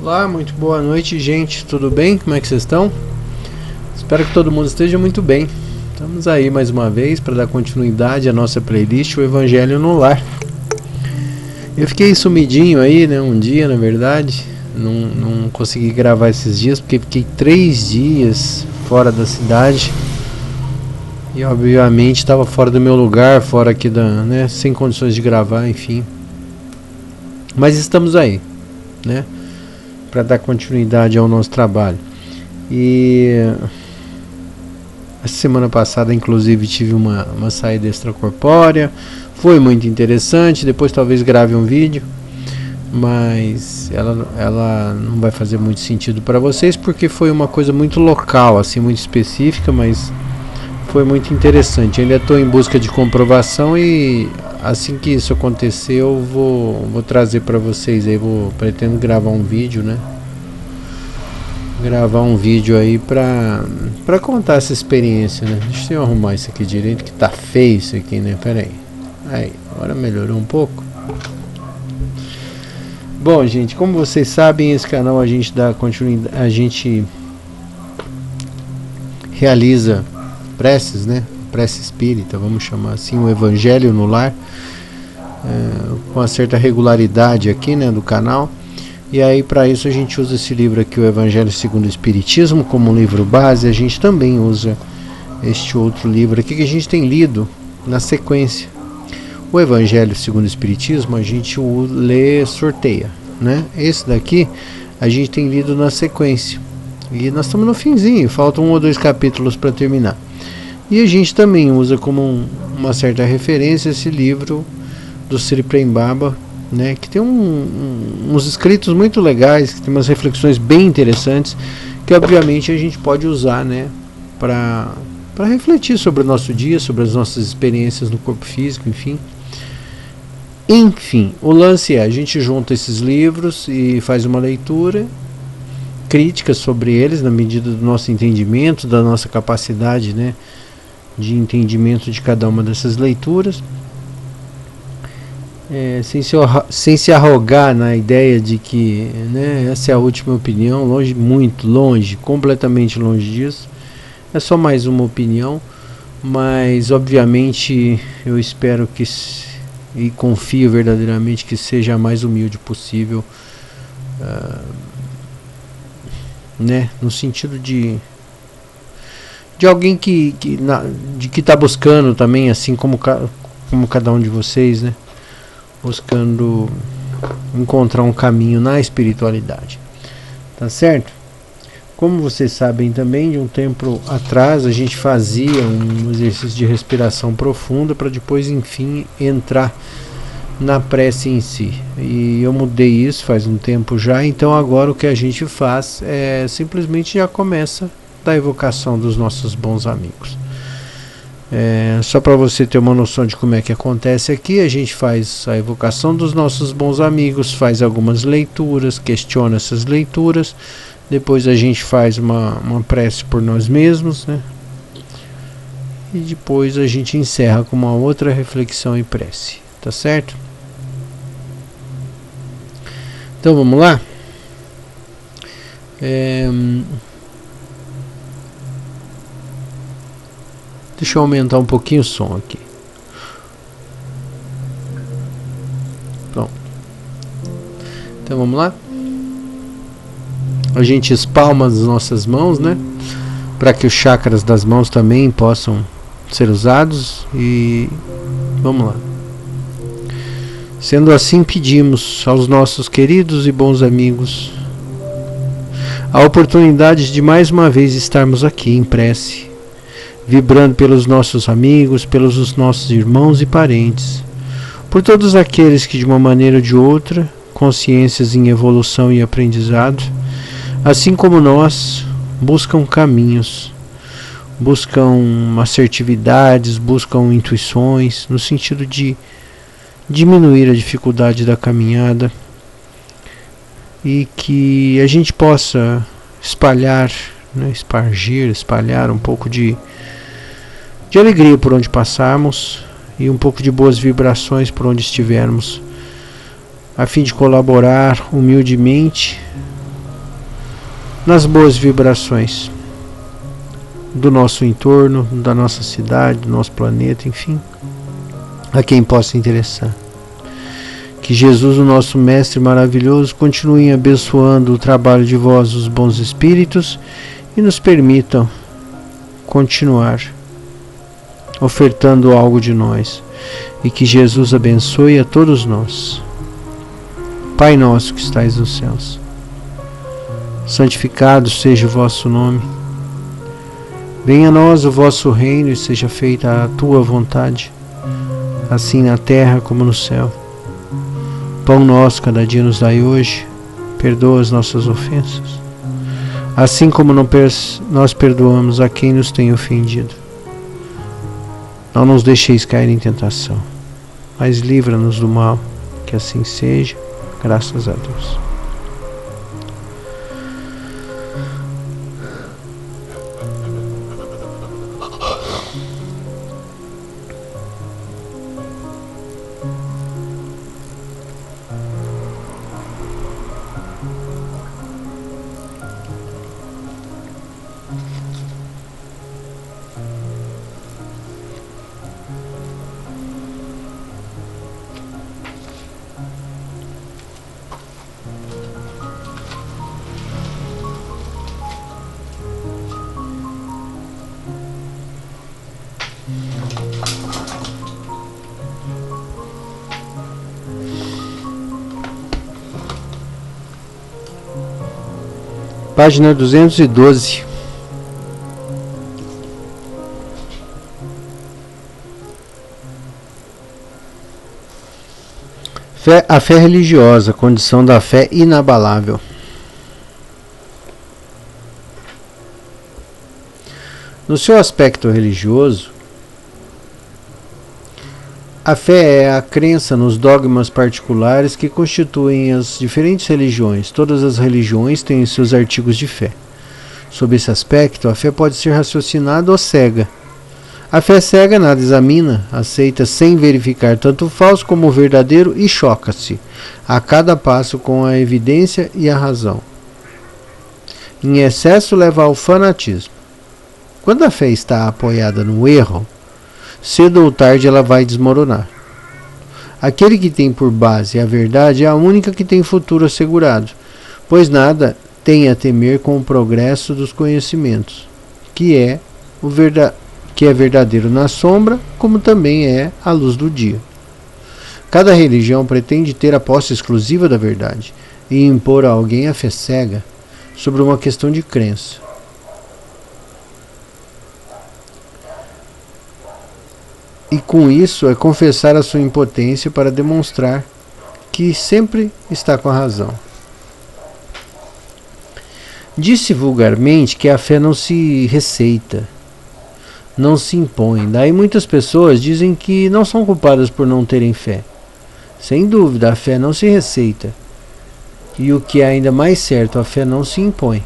Olá, muito boa noite, gente. Tudo bem? Como é que vocês estão? Espero que todo mundo esteja muito bem. Estamos aí mais uma vez para dar continuidade à nossa playlist O Evangelho no Lar. Eu fiquei sumidinho aí, né? Um dia, na verdade. Não consegui gravar esses dias porque fiquei 3 dias fora da cidade. E obviamente estava fora do meu lugar, fora aqui né? Sem condições de gravar, enfim. Mas estamos aí, né? Para dar continuidade ao nosso trabalho. E a semana passada, inclusive, tive uma saída extracorpórea. Foi muito interessante. Depois talvez grave um vídeo, mas ela não vai fazer muito sentido para vocês, porque foi uma coisa muito local, assim, muito específica, mas foi muito interessante. Ainda estou em busca de comprovação e assim que isso acontecer eu vou trazer para vocês aí. Pretendo gravar um vídeo, né? Gravar um vídeo aí pra contar essa experiência, né? Deixa eu arrumar isso aqui direito, que tá feio isso aqui, né? Pera aí, agora melhorou um pouco. Bom, gente, como vocês sabem, esse canal a gente dá continuidade, a gente realiza preces, né? Prece espírita, vamos chamar assim, o Evangelho no Lar, com uma certa regularidade aqui, né, do canal. E aí, para isso, a gente usa esse livro aqui, o Evangelho segundo o Espiritismo, como um livro base. A gente também usa este outro livro aqui que a gente tem lido na sequência. O Evangelho segundo o Espiritismo a gente sorteia, né? Esse daqui a gente tem lido na sequência. E nós estamos no finzinho, faltam 1 ou 2 capítulos para terminar. E a gente também usa como uma certa referência esse livro do Sri Prem Baba, né, que tem uns escritos muito legais, que tem umas reflexões bem interessantes, que obviamente a gente pode usar, né, para refletir sobre o nosso dia, sobre as nossas experiências no corpo físico, enfim. O lance é, a gente junta esses livros e faz uma leitura crítica sobre eles, na medida do nosso entendimento, da nossa capacidade, né, de entendimento de cada uma dessas leituras. Sem se arrogar na ideia de que, né, essa é a última opinião, muito longe, completamente longe disso. É só mais uma opinião, mas obviamente eu espero e confio verdadeiramente que seja a mais humilde possível, né, no sentido de alguém que está buscando também, assim como cada um de vocês, né, buscando encontrar um caminho na espiritualidade, tá certo? Como vocês sabem também, de um tempo atrás a gente fazia um exercício de respiração profunda para depois, enfim, entrar na prece em si. E eu mudei isso faz um tempo já, então agora o que a gente faz é simplesmente já começa da evocação dos nossos bons amigos. Só para você ter uma noção de como é que acontece aqui, a gente faz a evocação dos nossos bons amigos, faz algumas leituras, questiona essas leituras, depois a gente faz uma prece por nós mesmos, né? E depois a gente encerra com uma outra reflexão e prece, tá certo? Então vamos lá? Deixa eu aumentar um pouquinho o som aqui. Pronto. Então vamos lá? A gente espalma as nossas mãos, né? Para que os chakras das mãos também possam ser usados. E vamos lá. Sendo assim, pedimos aos nossos queridos e bons amigos a oportunidade de mais uma vez estarmos aqui em prece, vibrando pelos nossos amigos, pelos nossos irmãos e parentes, por todos aqueles que de uma maneira ou de outra, consciências em evolução e aprendizado, assim como nós, buscam caminhos, buscam assertividades, buscam intuições, no sentido de diminuir a dificuldade da caminhada, e que a gente possa espalhar, né, espalhar um pouco de alegria por onde passarmos e um pouco de boas vibrações por onde estivermos, a fim de colaborar humildemente nas boas vibrações do nosso entorno, da nossa cidade, do nosso planeta, enfim, a quem possa interessar. Que Jesus, o nosso Mestre maravilhoso, continue abençoando o trabalho de vós, os bons espíritos, e nos permitam continuar ofertando algo de nós. E que Jesus abençoe a todos nós. Pai nosso que estais nos céus, santificado seja o vosso nome. Venha a nós o vosso reino e seja feita a tua vontade, assim na terra como no céu. Pão nosso cada dia nos dai hoje, perdoa as nossas ofensas, assim como nós perdoamos a quem nos tem ofendido. Não nos deixeis cair em tentação, mas livra-nos do mal, que assim seja, graças a Deus. Página 212. A fé religiosa, condição da fé inabalável. No seu aspecto religioso, a fé é a crença nos dogmas particulares que constituem as diferentes religiões. Todas as religiões têm seus artigos de fé. Sob esse aspecto, a fé pode ser raciocinada ou cega. A fé cega nada examina, aceita sem verificar tanto o falso como o verdadeiro e choca-se a cada passo com a evidência e a razão. Em excesso leva ao fanatismo. Quando a fé está apoiada no erro, cedo ou tarde ela vai desmoronar. Aquele que tem por base a verdade é a única que tem futuro assegurado, pois nada tem a temer com o progresso dos conhecimentos, que é verdadeiro na sombra, como também é a luz do dia. Cada religião pretende ter a posse exclusiva da verdade e impor a alguém a fé cega sobre uma questão de crença. E com isso é confessar a sua impotência para demonstrar que sempre está com a razão. Disse vulgarmente que a fé não se receita, não se impõe. Daí muitas pessoas dizem que não são culpadas por não terem fé. Sem dúvida, a fé não se receita. E o que é ainda mais certo, a fé não se impõe.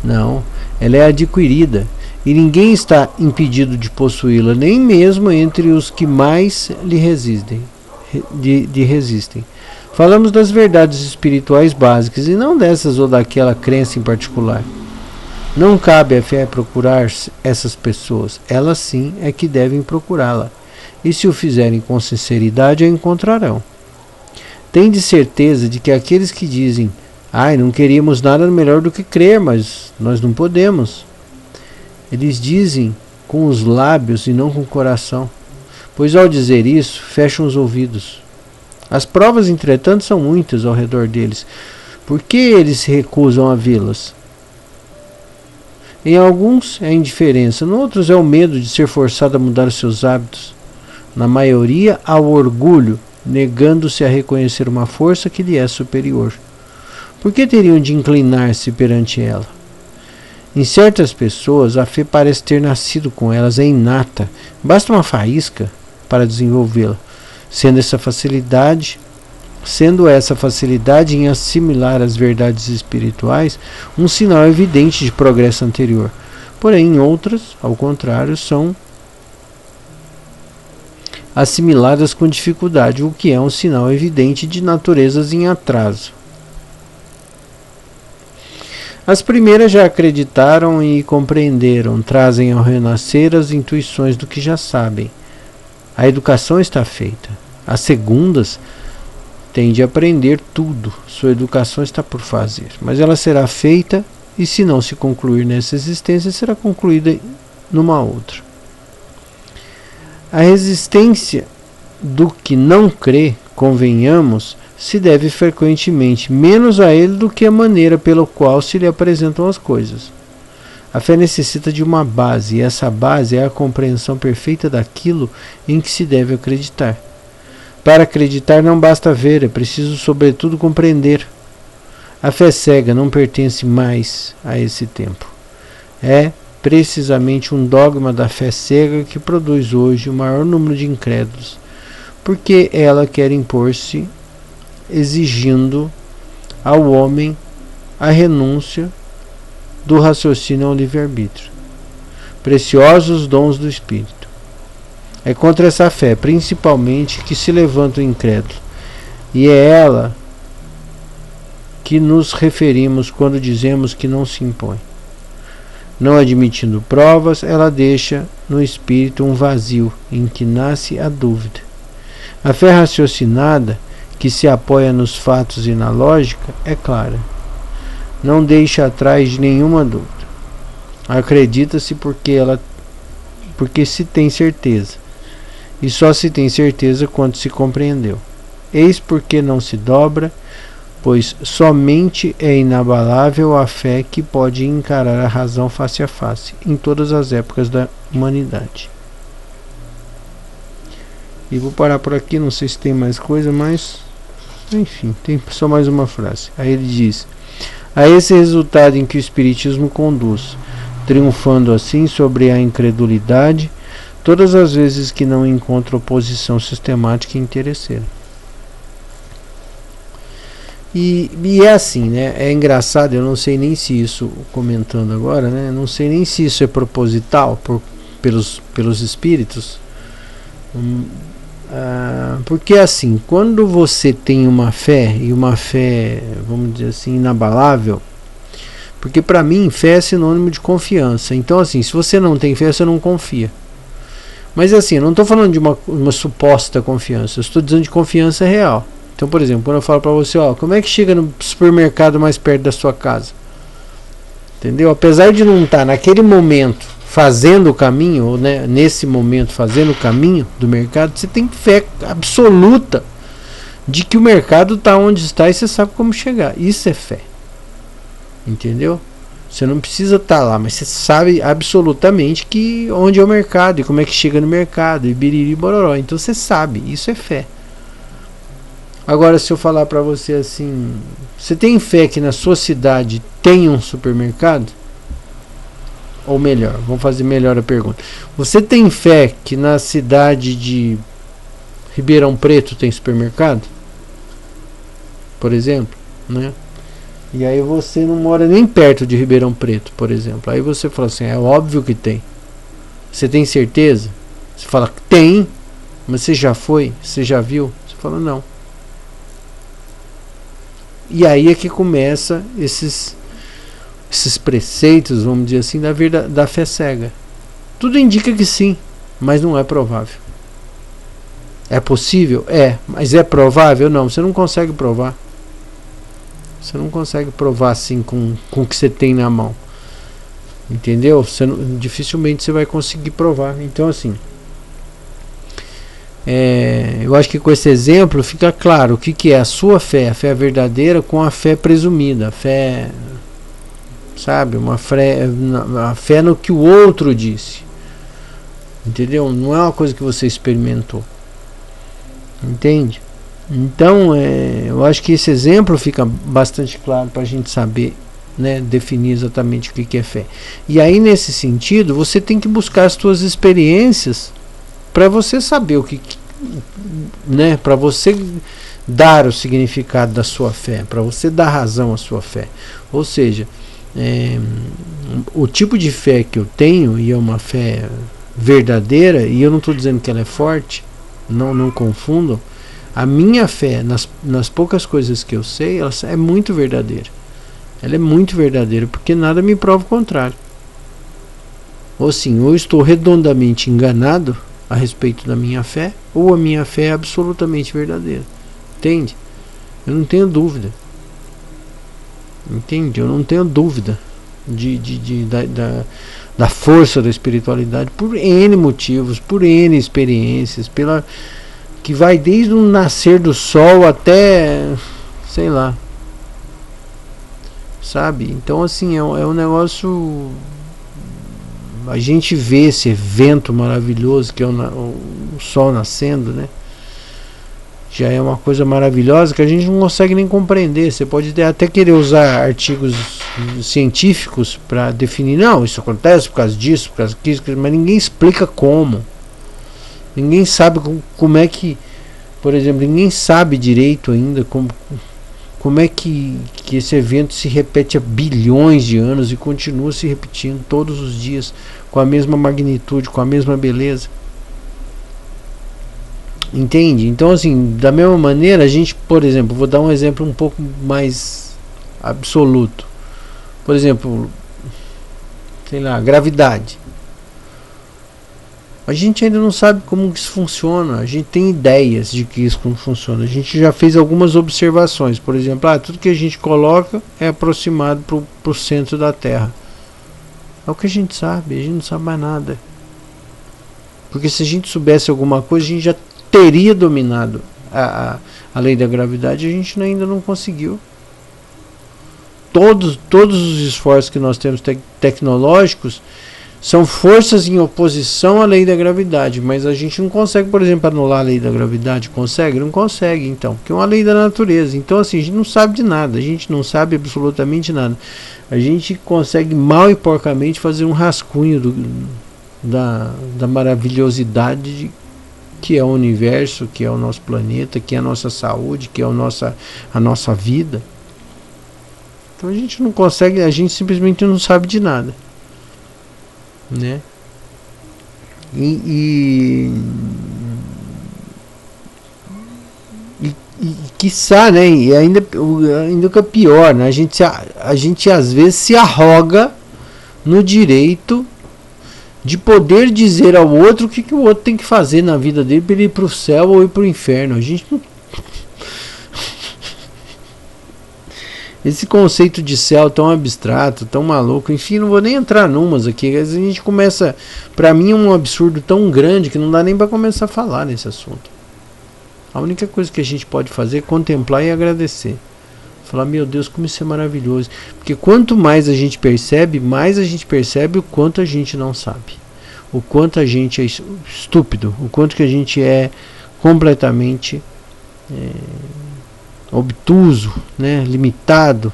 Não, ela é adquirida. E ninguém está impedido de possuí-la, nem mesmo entre os que mais lhe resistem. Falamos das verdades espirituais básicas e não dessas ou daquela crença em particular. Não cabe à fé procurar essas pessoas, elas sim é que devem procurá-la. E se o fizerem com sinceridade, a encontrarão. Tende certeza de que aqueles que dizem: não queríamos nada melhor do que crer, mas nós não podemos. Eles dizem com os lábios e não com o coração, pois ao dizer isso, fecham os ouvidos. As provas, entretanto, são muitas ao redor deles. Por que eles se recusam a vê-las? Em alguns é a indiferença, em outros é o medo de ser forçado a mudar os seus hábitos. Na maioria, há o orgulho, negando-se a reconhecer uma força que lhe é superior. Por que teriam de inclinar-se perante ela? Em certas pessoas, a fé parece ter nascido com elas, é inata. Basta uma faísca para desenvolvê-la, sendo essa facilidade em assimilar as verdades espirituais um sinal evidente de progresso anterior. Porém, em outras, ao contrário, são assimiladas com dificuldade, o que é um sinal evidente de naturezas em atraso. As primeiras já acreditaram e compreenderam, trazem ao renascer as intuições do que já sabem. A educação está feita. As segundas têm de aprender tudo, sua educação está por fazer, mas ela será feita e, se não se concluir nessa existência, será concluída numa outra. A resistência do que não crê, convenhamos, se deve frequentemente menos a ele do que a maneira pela qual se lhe apresentam as coisas. A fé necessita de uma base, e essa base é a compreensão perfeita daquilo em que se deve acreditar. Para acreditar não basta ver, é preciso sobretudo compreender. A fé cega não pertence mais a esse tempo. É precisamente um dogma da fé cega que produz hoje o maior número de incrédulos, porque ela quer impor-se exigindo ao homem a renúncia do raciocínio ao livre-arbítrio. Preciosos dons do Espírito. É contra essa fé, principalmente, que se levanta o incrédulo, e é ela que nos referimos quando dizemos que não se impõe. Não admitindo provas, ela deixa no espírito um vazio em que nasce a dúvida. A fé raciocinada, que se apoia nos fatos e na lógica, é clara. Não deixa atrás de nenhuma dúvida. Acredita-se porque se tem certeza. E só se tem certeza quando se compreendeu. Eis porque não se dobra, pois somente é inabalável a fé que pode encarar a razão face a face, em todas as épocas da humanidade. E vou parar por aqui, não sei se tem mais coisa, mas enfim, tem só mais uma frase. Aí ele diz: a esse resultado em que o Espiritismo conduz, triunfando assim sobre a incredulidade, todas as vezes que não encontra oposição sistemática e interesseira. E é assim, né? É engraçado, eu não sei nem se isso, comentando agora, né? Não sei nem se isso é proposital pelos espíritos. Porque assim, quando você tem uma fé, e uma fé, vamos dizer assim, inabalável, porque para mim fé é sinônimo de confiança. Então assim, se você não tem fé, você não confia. Mas assim, eu não estou falando de uma suposta confiança, eu estou dizendo de confiança real. Então, por exemplo, quando eu falo para você, ó, como é que chega no supermercado mais perto da sua casa? Entendeu? Apesar de não estar naquele momento fazendo o caminho, ou né, nesse momento fazendo o caminho do mercado, você tem fé absoluta de que o mercado está onde está e você sabe como chegar. Isso é fé. Entendeu? Você não precisa estar lá, mas você sabe absolutamente que onde é o mercado e como é que chega no mercado e biriri bororó. Então você sabe, isso é fé. Agora, se eu falar para você assim, você tem fé que na sua cidade tem um supermercado? Ou melhor, vamos fazer melhor a pergunta. Você tem fé que na cidade de Ribeirão Preto tem supermercado? Por exemplo, né? E aí você não mora nem perto de Ribeirão Preto, por exemplo. Aí você fala assim, é óbvio que tem. Você tem certeza? Você fala, tem, mas você já foi? Você já viu? Você fala, não. E aí é que começa esses preceitos, vamos dizer assim, da fé cega. Tudo indica que sim, mas não é provável. É possível? É, mas é provável? Não, você não consegue provar. Você não consegue provar assim com o que você tem na mão. Entendeu? Dificilmente você vai conseguir provar. Então assim, eu acho que com esse exemplo fica claro o que é a sua fé, a fé verdadeira com a fé presumida, a fé, sabe, a fé no que o outro disse, entendeu? Não é uma coisa que você experimentou, entende? Então eu acho que esse exemplo fica bastante claro para a gente saber, né, definir exatamente o que é fé. E aí nesse sentido você tem que buscar as suas experiências para você saber o que, né, para você dar o significado da sua fé, para você dar razão à sua fé. Ou seja, o tipo de fé que eu tenho, e é uma fé verdadeira, e eu não estou dizendo que ela é forte, não confundam, a minha fé nas poucas coisas que eu sei, ela é muito verdadeira. Ela é muito verdadeira, porque nada me prova o contrário. Ou sim, ou estou redondamente enganado a respeito da minha fé, ou a minha fé é absolutamente verdadeira. Entende? Eu não tenho dúvida. Entende? Eu não tenho dúvida da força da espiritualidade por N motivos, por N experiências, que vai desde o nascer do sol até, sei lá, sabe? Então assim, é um negócio. A gente vê esse evento maravilhoso que é o sol nascendo, né? Já é uma coisa maravilhosa que a gente não consegue nem compreender. Você pode até querer usar artigos científicos para definir, não, isso acontece por causa disso, por causa disso, mas ninguém explica como. Ninguém sabe como é que, por exemplo, ninguém sabe direito ainda como é que esse evento se repete há bilhões de anos e continua se repetindo todos os dias com a mesma magnitude, com a mesma beleza. Entende? Então assim, da mesma maneira, a gente, por exemplo, vou dar um exemplo um pouco mais absoluto. Por exemplo, sei lá, gravidade. A gente ainda não sabe como isso funciona. A gente tem ideias de que isso funciona. A gente já fez algumas observações. Por exemplo, tudo que a gente coloca é aproximado para o centro da Terra. É o que a gente sabe. A gente não sabe mais nada. Porque se a gente soubesse alguma coisa, a gente já teria dominado a lei da gravidade. A gente ainda não conseguiu. Todos os esforços que nós temos tecnológicos são forças em oposição à lei da gravidade, mas a gente não consegue, por exemplo, anular a lei da gravidade. Consegue? Não consegue, então, porque é uma lei da natureza. Então assim, a gente não sabe de nada, a gente não sabe absolutamente nada. A gente consegue mal e porcamente fazer um rascunho da maravilhosidade que é o universo, que é o nosso planeta, que é a nossa saúde, que é a nossa vida. Então a gente não consegue, a gente simplesmente não sabe de nada, né? E quiçá, né? E ainda que é pior, né? A gente às vezes se arroga no direito de poder dizer ao outro o que o outro tem que fazer na vida dele para ele ir para o céu ou ir para o inferno. A gente não... Esse conceito de céu tão abstrato, tão maluco, enfim, não vou nem entrar numas aqui. A gente começa, para mim é um absurdo tão grande que não dá nem para começar a falar nesse assunto. A única coisa que a gente pode fazer é contemplar e agradecer. Falar, meu Deus, como isso é maravilhoso. Porque quanto mais a gente percebe o quanto a gente não sabe. O quanto a gente é estúpido, o quanto que a gente é completamente obtuso, né, limitado,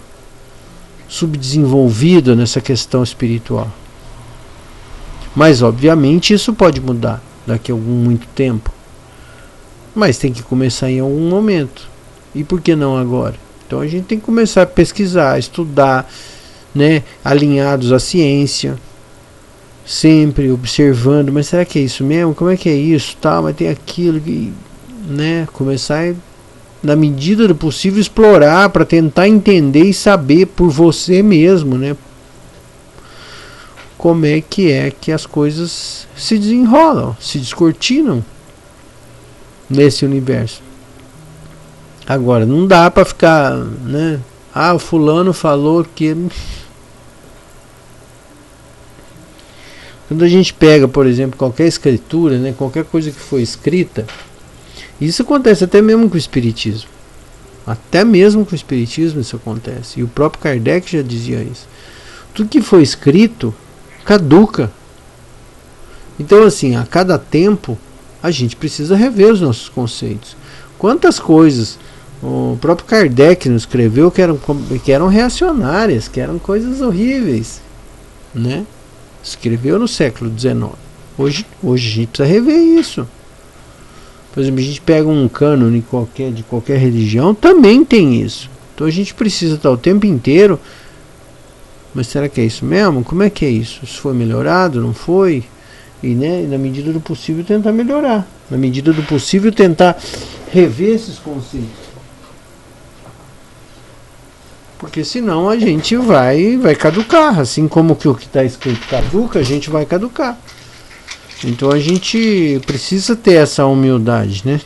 subdesenvolvido nessa questão espiritual. Mas obviamente isso pode mudar daqui a muito tempo. Mas tem que começar em algum momento. E por que não agora? Então a gente tem que começar a pesquisar, estudar, né, alinhados à ciência, sempre observando, mas será que é isso mesmo? Como é que é isso? Tá, mas tem aquilo, né? Começar a, na medida do possível, explorar para tentar entender e saber por você mesmo, né? Como é que as coisas se desenrolam, se descortinam nesse universo. Agora, não dá para ficar, né? O fulano falou que... Quando a gente pega, por exemplo, qualquer escritura, né? Qualquer coisa que foi escrita, isso acontece até mesmo com o espiritismo. Até mesmo com o espiritismo isso acontece. E o próprio Kardec já dizia isso. Tudo que foi escrito caduca. Então, assim, a cada tempo a gente precisa rever os nossos conceitos. Quantas coisas o próprio Kardec nos escreveu que eram reacionárias, que eram coisas horríveis, né? Escreveu no século XIX. Hoje a gente precisa rever isso. Por exemplo, a gente pega um cânone de qualquer religião, também tem isso. Então a gente precisa estar o tempo inteiro. Mas será que é isso mesmo? Como é que é isso? Isso foi melhorado? Não foi? E, né, na medida do possível tentar melhorar. Na medida do possível tentar rever esses conceitos. Porque senão a gente vai caducar. Assim como que o que está escrito caduca, a gente vai caducar. Então a gente precisa ter essa humildade, né?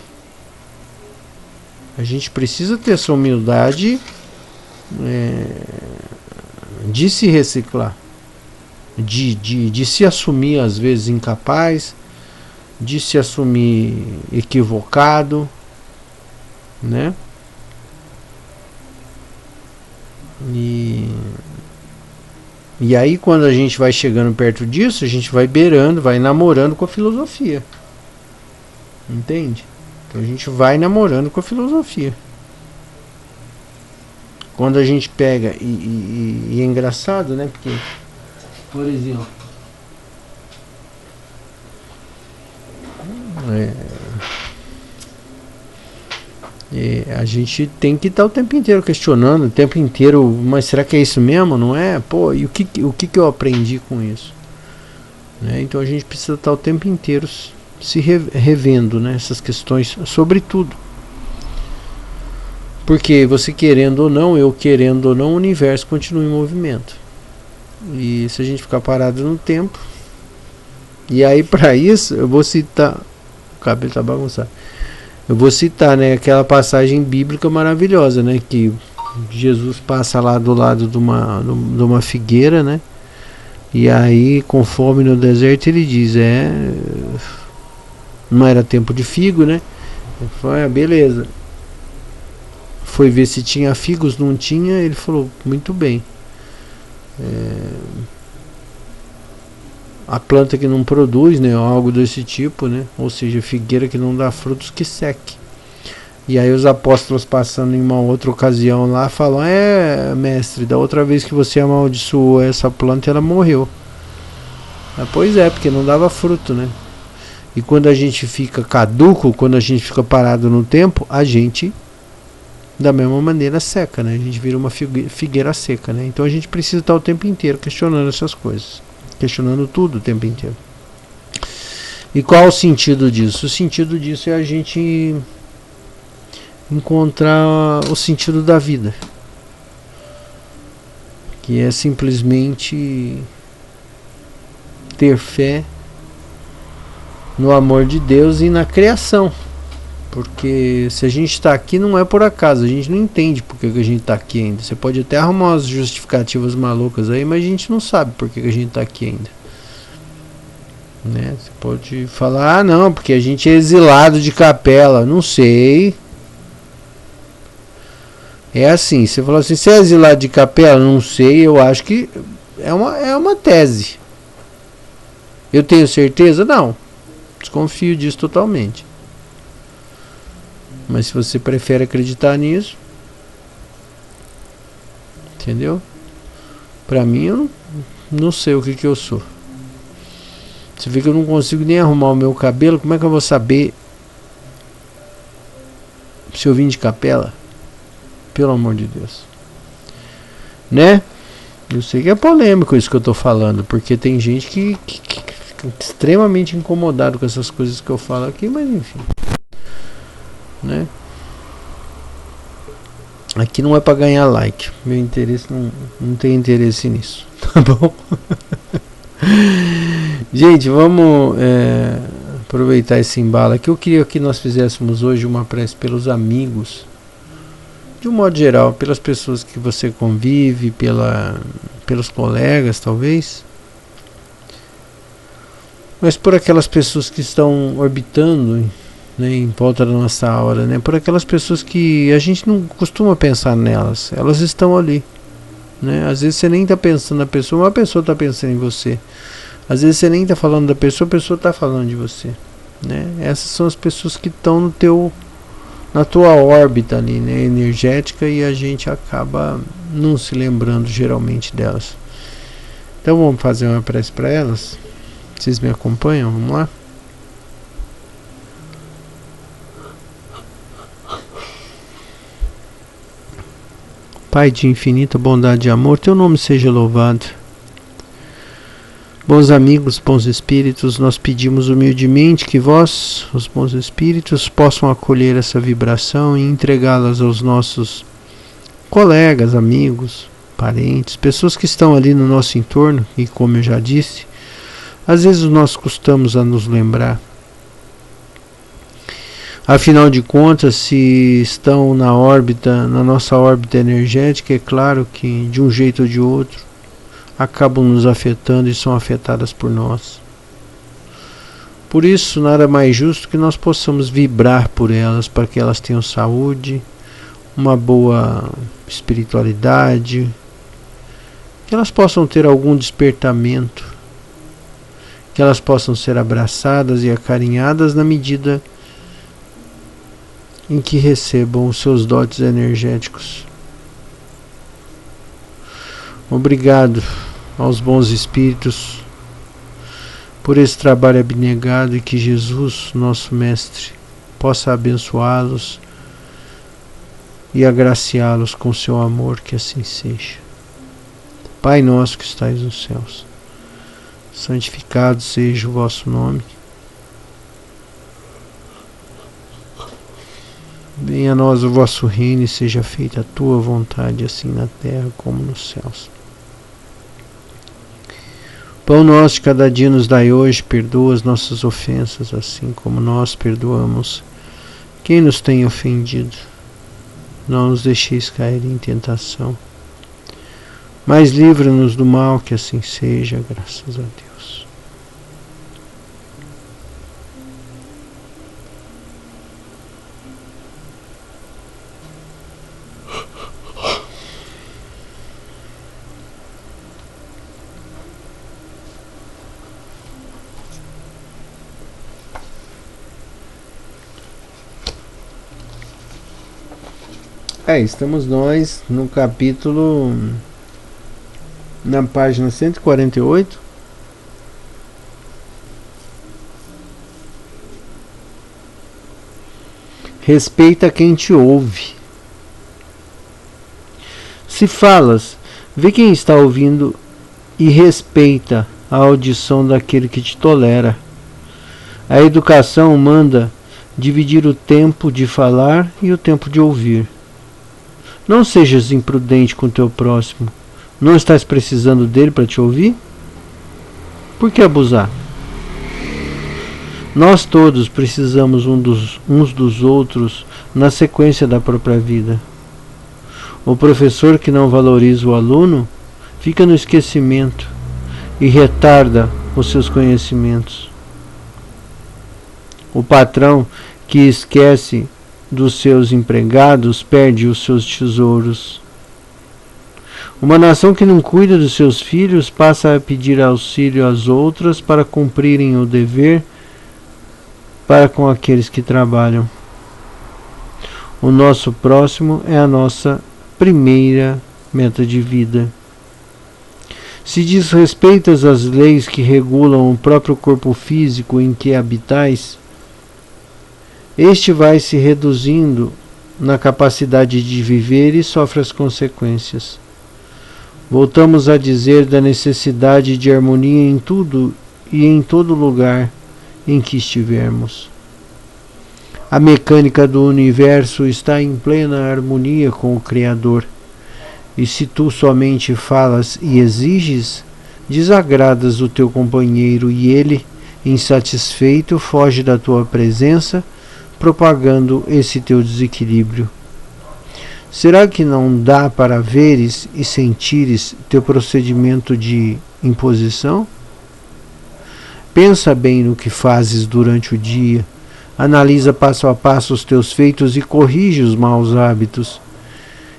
A gente precisa ter essa humildade de se reciclar. De se assumir às vezes incapaz, de se assumir equivocado, né? E aí quando a gente vai chegando perto disso, a gente vai beirando, vai namorando com a filosofia. Entende? Então a gente vai namorando com a filosofia. Quando a gente pega e é engraçado, né? Porque, por exemplo, a gente tem que estar o tempo inteiro questionando, o tempo inteiro, mas será que é isso mesmo? Não é? Pô, e o que eu aprendi com isso? Né? Então a gente precisa estar o tempo inteiro se revendo, né? Essas questões sobre tudo. Porque você querendo ou não, eu querendo ou não, o universo continua em movimento. E se a gente ficar parado no tempo... E aí para isso eu vou citar... O cabelo tá bagunçado. Eu vou citar, né, aquela passagem bíblica maravilhosa, né, que Jesus passa lá do lado de uma figueira, né, e aí com fome no deserto ele diz, não era tempo de figo, né, ele falou, beleza, foi ver se tinha figos, não tinha, ele falou, muito bem, a planta que não produz, né, algo desse tipo, né, ou seja, figueira que não dá frutos, que seque. E aí os apóstolos passando em uma outra ocasião lá falam, mestre, da outra vez que você amaldiçoou essa planta, ela morreu. Pois é, porque não dava fruto, né. E quando a gente fica caduco, quando a gente fica parado no tempo, a gente da mesma maneira seca, né, a gente vira uma figueira seca, né. Então a gente precisa estar o tempo inteiro questionando essas coisas. Questionando tudo o tempo inteiro. E qual o sentido disso? O sentido disso é a gente encontrar o sentido da vida, que é simplesmente ter fé no amor de Deus e na criação. Porque se a gente está aqui não é por acaso, a gente não entende por que a gente está aqui ainda. Você pode até arrumar umas justificativas malucas aí, mas a gente não sabe por que a gente está aqui ainda. Né? Você pode falar, não, porque a gente é exilado de Capela. Não sei. É assim, você falou assim, você é exilado de Capela? Não sei, eu acho que é uma tese. Eu tenho certeza? Não. Desconfio disso totalmente. Mas se você prefere acreditar nisso, entendeu? Pra mim, eu não sei o que eu sou. Você vê que eu não consigo nem arrumar o meu cabelo. Como é que eu vou saber se eu vim de Capela? Pelo amor de Deus. Né? Eu sei que é polêmico isso que eu tô falando, porque tem gente que fica extremamente incomodado com essas coisas que eu falo aqui, mas enfim. Né? Aqui não é para ganhar like. Meu interesse não tem interesse nisso. Tá bom? Gente, vamos aproveitar esse embalo aqui. Eu queria que nós fizéssemos hoje uma prece pelos amigos, de um modo geral, pelas pessoas que você convive, pelos colegas talvez, mas por aquelas pessoas que estão orbitando, né, em volta da nossa aura, né, por aquelas pessoas que a gente não costuma pensar nelas, elas estão ali, né? Às vezes você nem está pensando na pessoa, uma pessoa está pensando em você. Às vezes você nem está falando da pessoa, a pessoa está falando de você, né? Essas são as pessoas que estão na tua órbita ali, né, energética, e a gente acaba não se lembrando geralmente delas. Então vamos fazer uma prece para elas. Vocês me acompanham? Vamos lá? Pai de infinita bondade e amor, teu nome seja louvado. Bons amigos, bons espíritos, nós pedimos humildemente que vós, os bons espíritos, possam acolher essa vibração e entregá-las aos nossos colegas, amigos, parentes, pessoas que estão ali no nosso entorno e, como eu já disse, às vezes nós costumamos a nos lembrar. Afinal de contas, se estão na nossa órbita energética, é claro que de um jeito ou de outro acabam nos afetando e são afetadas por nós. Por isso, nada mais justo que nós possamos vibrar por elas, para que elas tenham saúde, uma boa espiritualidade, que elas possam ter algum despertamento, que elas possam ser abraçadas e acarinhadas na medida em que recebam os seus dotes energéticos. Obrigado aos bons espíritos por esse trabalho abnegado e que Jesus, nosso Mestre, possa abençoá-los e agraciá-los com seu amor, que assim seja. Pai nosso que estais nos céus, santificado seja o vosso nome. Venha a nós o vosso reino e seja feita a tua vontade, assim na terra como nos céus. Pão nosso de cada dia nos dai hoje, perdoa as nossas ofensas, assim como nós perdoamos quem nos tem ofendido. Não nos deixeis cair em tentação, mas livra-nos do mal, que assim seja, graças a Deus. Estamos nós no capítulo, na página 148. Respeita quem te ouve. Se falas, vê quem está ouvindo e respeita a audição daquele que te tolera. A educação manda dividir o tempo de falar e o tempo de ouvir. Não sejas imprudente com teu próximo. Não estás precisando dele para te ouvir? Por que abusar? Nós todos precisamos uns dos outros na sequência da própria vida. O professor que não valoriza o aluno fica no esquecimento e retarda os seus conhecimentos. O patrão que esquece dos seus empregados perde os seus tesouros. Uma nação que não cuida dos seus filhos passa a pedir auxílio às outras para cumprirem o dever para com aqueles que trabalham. O nosso próximo é a nossa primeira meta de vida. Se desrespeitas as leis que regulam o próprio corpo físico em que habitais, este vai se reduzindo na capacidade de viver e sofre as consequências. Voltamos a dizer da necessidade de harmonia em tudo e em todo lugar em que estivermos. A mecânica do universo está em plena harmonia com o Criador, e se tu somente falas e exiges, desagradas o teu companheiro e ele, insatisfeito, foge da tua presença, propagando esse teu desequilíbrio. Será que não dá para veres e sentires teu procedimento de imposição? Pensa bem no que fazes durante o dia, analisa passo a passo os teus feitos e corrige os maus hábitos,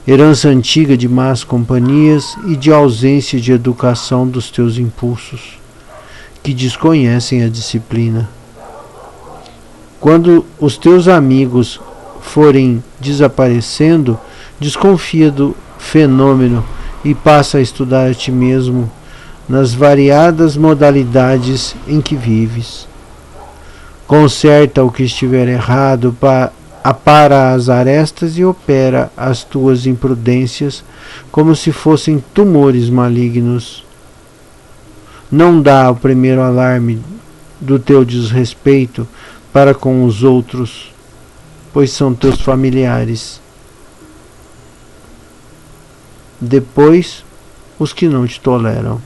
herança antiga de más companhias e de ausência de educação dos teus impulsos, que desconhecem a disciplina. Quando os teus amigos forem desaparecendo, desconfia do fenômeno e passa a estudar a ti mesmo nas variadas modalidades em que vives. Conserta o que estiver errado, apara as arestas e opera as tuas imprudências como se fossem tumores malignos. Não dá o primeiro alarme do teu desrespeito para com os outros, pois são teus familiares. depois os que não te toleram.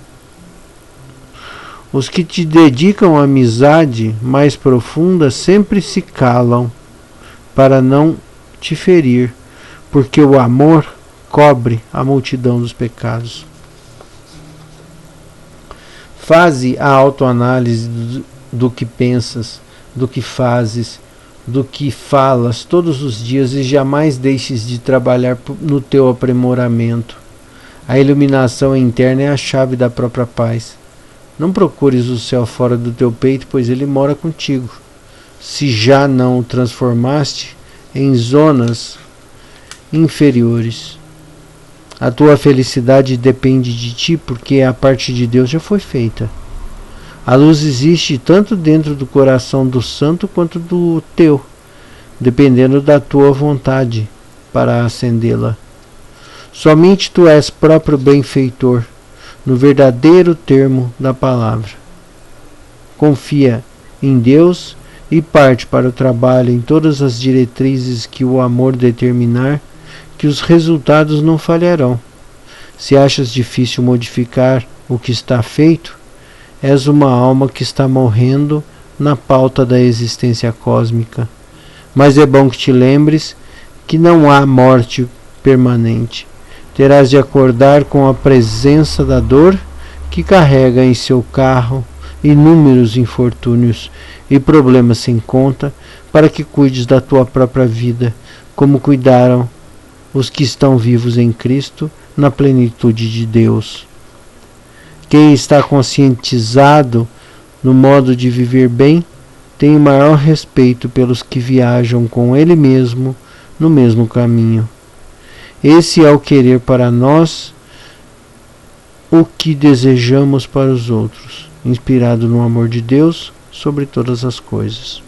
Os que te dedicam a amizade mais profunda sempre se calam para não te ferir, porque o amor cobre a multidão dos pecados. Faze a autoanálise do que pensas, do que fazes, do que falas todos os dias e jamais deixes de trabalhar no teu aprimoramento. A iluminação interna é a chave da própria paz. Não procures o céu fora do teu peito, pois ele mora contigo. Se já não o transformaste em zonas inferiores. A tua felicidade depende de ti, porque a parte de Deus já foi feita. A luz existe tanto dentro do coração do santo quanto do teu, dependendo da tua vontade para acendê-la. Somente tu és próprio benfeitor, no verdadeiro termo da palavra. Confia em Deus e parte para o trabalho em todas as diretrizes que o amor determinar, que os resultados não falharão. Se achas difícil modificar o que está feito, és uma alma que está morrendo na pauta da existência cósmica. Mas é bom que te lembres que não há morte permanente. Terás de acordar com a presença da dor que carrega em seu carro inúmeros infortúnios e problemas sem conta, para que cuides da tua própria vida, como cuidaram os que estão vivos em Cristo na plenitude de Deus. Quem está conscientizado no modo de viver bem, tem o maior respeito pelos que viajam com ele mesmo no mesmo caminho. Esse é o querer para nós, o que desejamos para os outros, inspirado no amor de Deus sobre todas as coisas.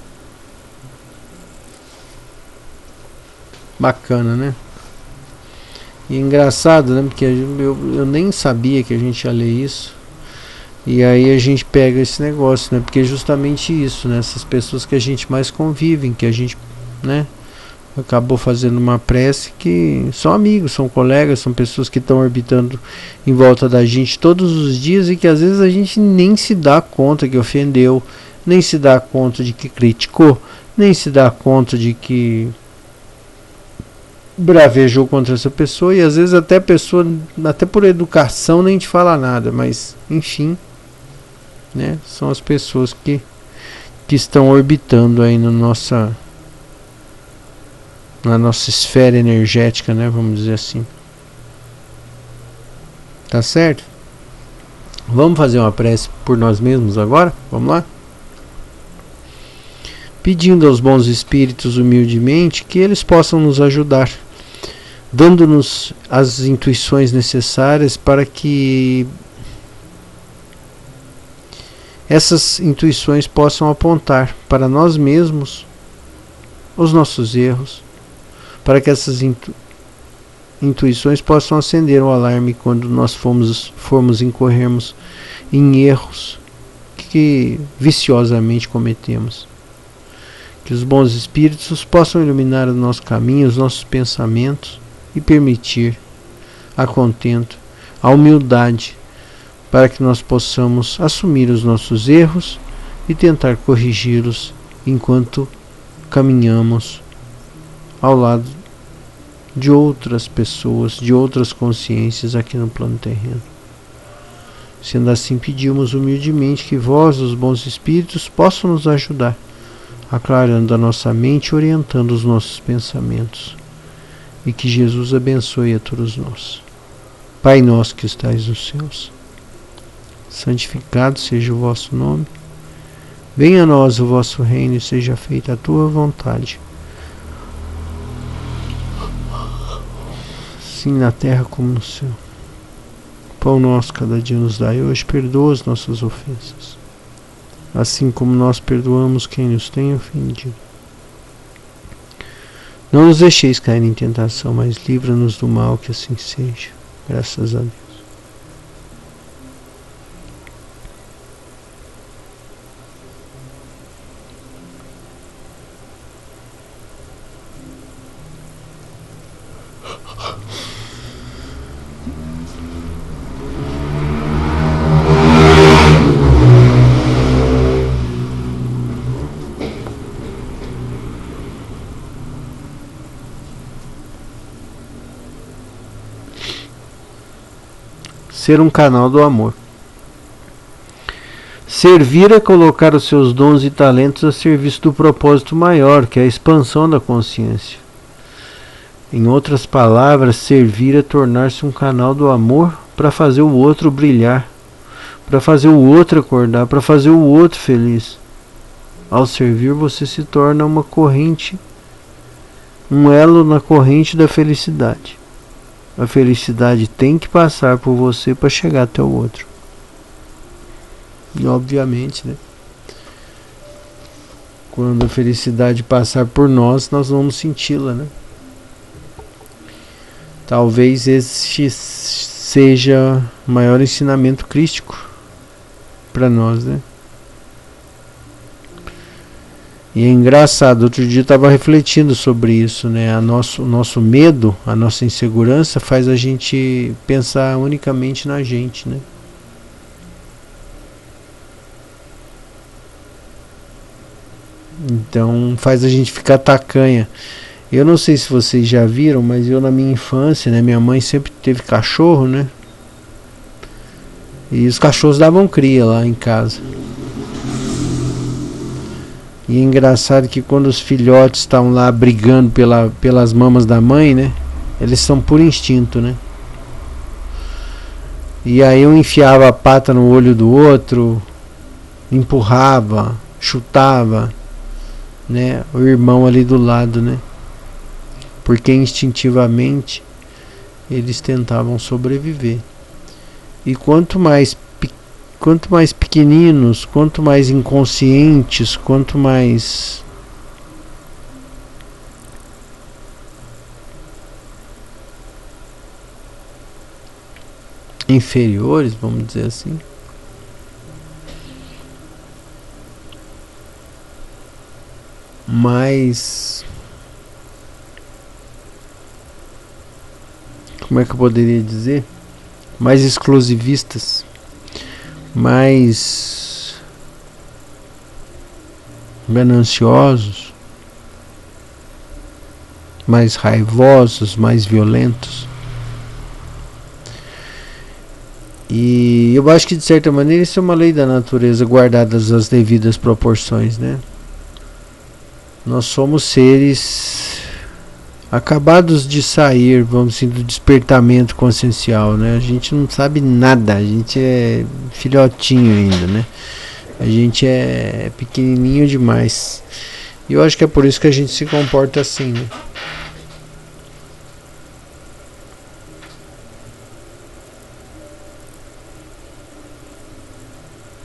Bacana, né? E engraçado, né? Porque eu nem sabia que a gente ia ler isso. E aí a gente pega esse negócio, né? Porque é justamente isso, né? Essas pessoas que a gente mais convive, que a gente, né? Acabou fazendo uma prece, que são amigos, são colegas, são pessoas que estão orbitando em volta da gente todos os dias e que às vezes a gente nem se dá conta que ofendeu, nem se dá conta de que criticou, nem se dá conta de que bravejou contra essa pessoa, e às vezes até a pessoa, até por educação, nem te fala nada, mas enfim, né? São as pessoas que estão orbitando aí na nossa esfera energética, né? Vamos dizer assim. Tá certo? Vamos fazer uma prece por nós mesmos agora? Vamos lá? Pedindo aos bons espíritos humildemente que eles possam nos ajudar, dando-nos as intuições necessárias para que essas intuições possam apontar para nós mesmos os nossos erros, para que essas intuições possam acender o alarme quando nós formos incorrermos em erros que viciosamente cometemos. Que os bons espíritos possam iluminar o nosso caminho, os nossos pensamentos e permitir a contento, a humildade, para que nós possamos assumir os nossos erros e tentar corrigi-los enquanto caminhamos ao lado de outras pessoas, de outras consciências aqui no plano terreno. Sendo assim, pedimos humildemente que vós, os bons espíritos, possam nos ajudar, aclarando a nossa mente e orientando os nossos pensamentos. E que Jesus abençoe a todos nós. Pai nosso que estais nos céus, santificado seja o vosso nome. Venha a nós o vosso reino e seja feita a tua vontade, assim na terra como no céu. Pão nosso cada dia nos dai hoje, perdoa as nossas ofensas, assim como nós perdoamos quem nos tem ofendido. Não nos deixeis cair em tentação, mas livra-nos do mal, que assim seja. Graças a Deus. ser um canal do amor. Servir é colocar os seus dons e talentos a serviço do propósito maior, que é a expansão da consciência. Em outras palavras, servir é tornar-se um canal do amor para fazer o outro brilhar, para fazer o outro acordar, para fazer o outro feliz. Ao servir, você se torna uma corrente, um elo na corrente da felicidade. A felicidade tem que passar por você para chegar até o outro. E obviamente, né? Quando a felicidade passar por nós, nós vamos senti-la, né? Talvez este seja o maior ensinamento crístico para nós, né? E é engraçado, outro dia eu estava refletindo sobre isso, né? O nosso medo, a nossa insegurança faz a gente pensar unicamente na gente, né? Então faz a gente ficar tacanha. Eu não sei se vocês já viram, mas eu na minha infância, né, minha mãe sempre teve cachorro, né? E os cachorros davam cria lá em casa. E é engraçado que quando os filhotes estão lá brigando pelas mamas da mãe, né? Eles são por instinto, né? E aí um enfiava a pata no olho do outro, empurrava, chutava, né? O irmão ali do lado, né? Porque instintivamente eles tentavam sobreviver. E quanto mais pequeninos, quanto mais inconscientes, quanto mais inferiores, vamos dizer assim, mais, como é que eu poderia dizer? Mais exclusivistas, mais gananciosos, mais raivosos, mais violentos. E eu acho que de certa maneira isso é uma lei da natureza, guardadas as devidas proporções, né? Nós somos seres acabados de sair, vamos dizer, do despertamento consciencial, né? A gente não sabe nada, a gente é filhotinho ainda, né? A gente é pequenininho demais. E eu acho que é por isso que a gente se comporta assim, né?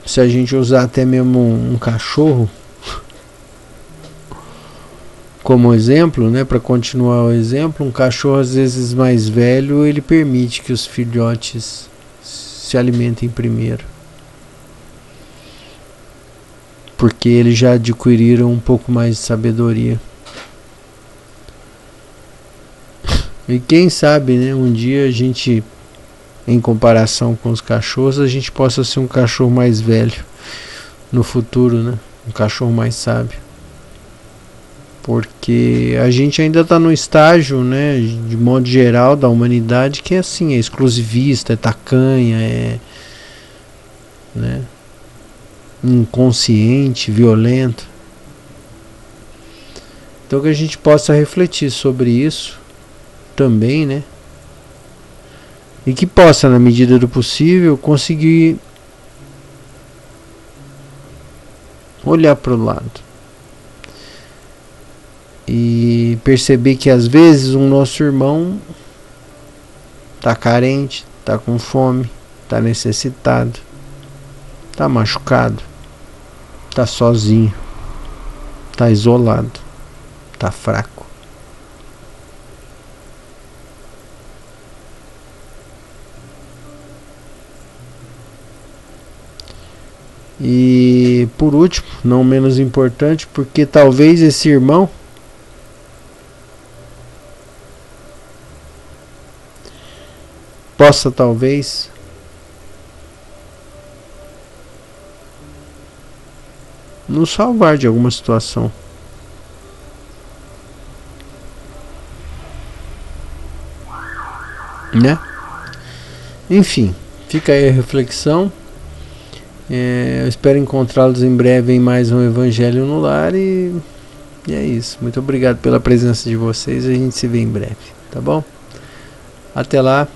Se a gente usar até mesmo um cachorro como exemplo, né, para continuar o exemplo, um cachorro às vezes mais velho, ele permite que os filhotes se alimentem primeiro, porque eles já adquiriram um pouco mais de sabedoria. E quem sabe, né, um dia a gente, em comparação com os cachorros, a gente possa ser um cachorro mais velho no futuro, né, um cachorro mais sábio. Porque a gente ainda está no estágio, né, de modo geral, da humanidade, que é assim, é exclusivista, é tacanha, é, né, inconsciente, violento. Então que a gente possa refletir sobre isso também, né, e que possa, na medida do possível, conseguir olhar para o lado e perceber que às vezes o nosso irmão está carente, está com fome, está necessitado, está machucado, está sozinho, está isolado, está fraco. E por último, não menos importante, porque talvez esse irmão possa talvez nos salvar de alguma situação. Né? Enfim, Fica aí a reflexão. Eu espero encontrá-los em breve em mais um Evangelho no Lar e é isso. Muito obrigado pela presença de vocês. A gente se vê em breve, tá bom? Até lá.